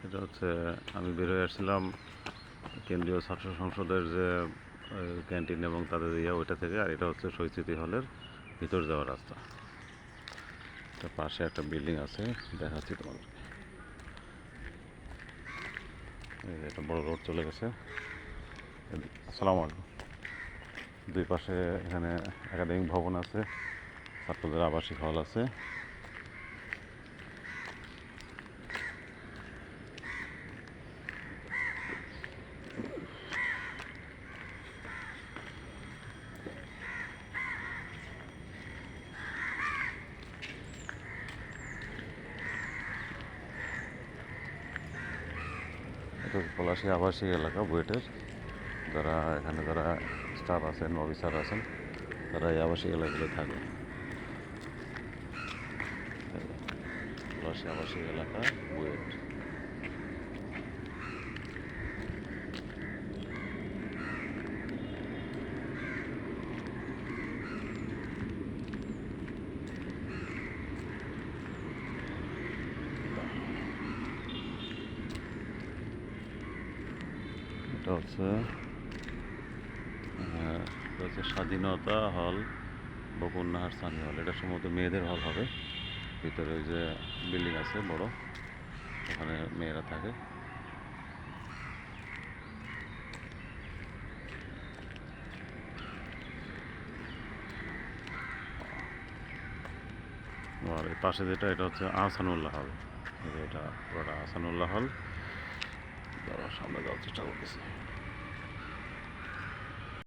এটা হচ্ছে আমি বের হয়ে আসছিলাম কেন্দ্রীয় ছাত্র সংসদের যে ক্যান্টিন এবং তাদের ওইটা থেকে। আর এটা হচ্ছে শহীদ স্মৃতি হলের ভিতর যাওয়ার রাস্তা। তার পাশে একটা বিল্ডিং আছে, দেখাচ্ছি তোমাদের। একটা বড় রোড চলে গেছে। আসসালামু আলাইকুম। দুই পাশে এখানে একাডেমিক ভবন আছে, ছাত্রদের আবাসিক হল আছে। এটা পলাশী আবাসিক এলাকা বুয়েটের। যারা স্টাফ আছেন, অফিসার আছেন, তারা এই আবাসিক এলাকাগুলো থাকে। পলাশী আবাসিক এলাকা বুয়েট। এটা হচ্ছে স্বাধীনতা হল, বকুলনাহার সানি হল। এটা সম্ভবত মেয়েদের হল হবে। ভিতরে ওই যে বিল্ডিং আছে বড়, ওখানে মেয়েরা থাকে। আর এই পাশে যেটা, এটা হচ্ছে আহসানুল্লাহ হল। এটা পুরোটা আহসানুল্লাহ হল। সামনে যাওয়ার চেষ্টা করতেছি।